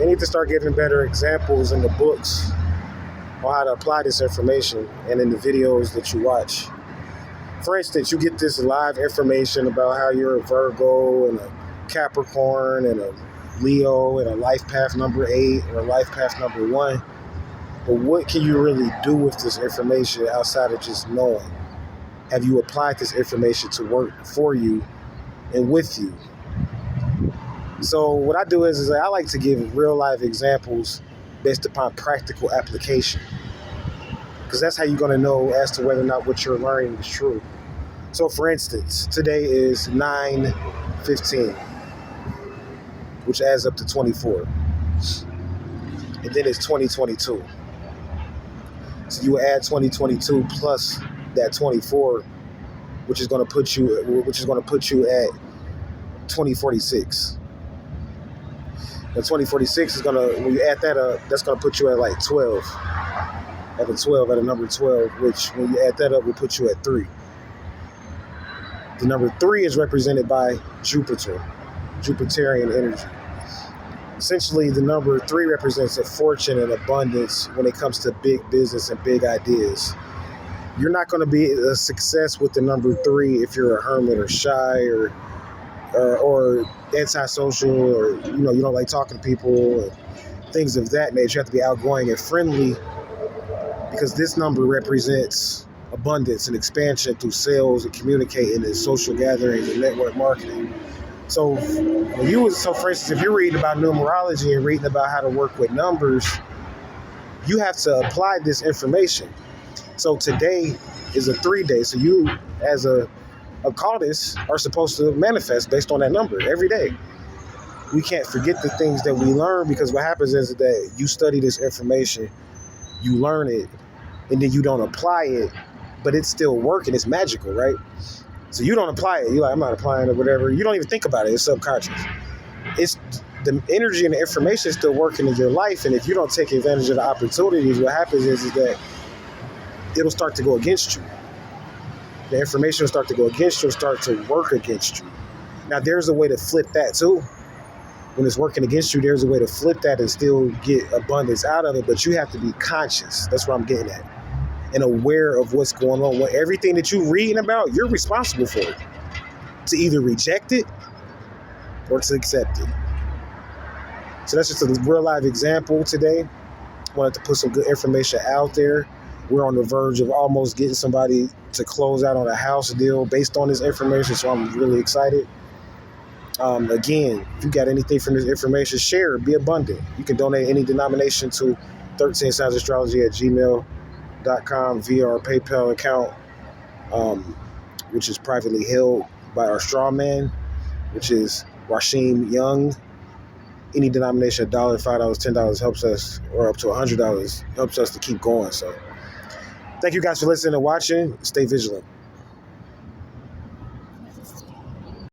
They need to start giving better examples in the books on how to apply this information and in the videos that you watch. For instance, you get this live information about how you're a Virgo and a Capricorn and a Leo and a life path number 8 or a life path number 1. But what can you really do with this information outside of just knowing? Have you applied this information to work for you and with you? So what I do is I like to give real life examples based upon practical application, because that's how you're going to know as to whether or not what you're learning is true. So for instance, today is 9/15, which adds up to 24. And then it's 2022. So you add 2022 plus that 24, which is going to put you at 2046. And 2046 is when you add that up, that's going to put you at like 12. At a number 12, which when you add that up will put you at 3. The number 3 is represented by Jupiter, Jupiterian energy. Essentially, the number 3 represents a fortune and abundance when it comes to big business and big ideas. You're not going to be a success with the number 3 if you're a hermit or shy or antisocial, or you don't like talking to people and things of that nature. You have to be outgoing and friendly, because this number represents abundance and expansion through sales and communicating and social gatherings and network marketing. So for instance, if you're reading about numerology and reading about how to work with numbers, you have to apply this information. So today is a 3 day. So you, as a occultist, are supposed to manifest based on that number every day. We can't forget the things that we learn, because what happens is that you study this information, you learn it, and then you don't apply it, but it's still working. It's magical, right? So you don't apply it. You're like, I'm not applying it, whatever. You don't even think about it. It's subconscious. It's the energy and the information is still working in your life. And if you don't take advantage of the opportunities, what happens is that it'll start to go against you. The information will start to go against you and start to work against you. Now, there's a way to flip that too. When it's working against you, there's a way to flip that and still get abundance out of it. But you have to be conscious. That's what I'm getting at. And aware of what's going on. Everything that you're reading about, you're responsible for it. To either reject it or to accept it. So that's just a real live example today. Wanted to put some good information out there. We're on the verge of almost getting somebody to close out on a house deal based on this information. So I'm really excited. Again, if you got anything from this information, share it, be abundant. You can donate any denomination to 13signsastrology@gmail.com via our PayPal account, which is privately held by our straw man, which is Rashim Young. Any denomination, $1, $5, $10 helps us, or up to $100 helps us to keep going. So thank you guys for listening and watching. Stay vigilant.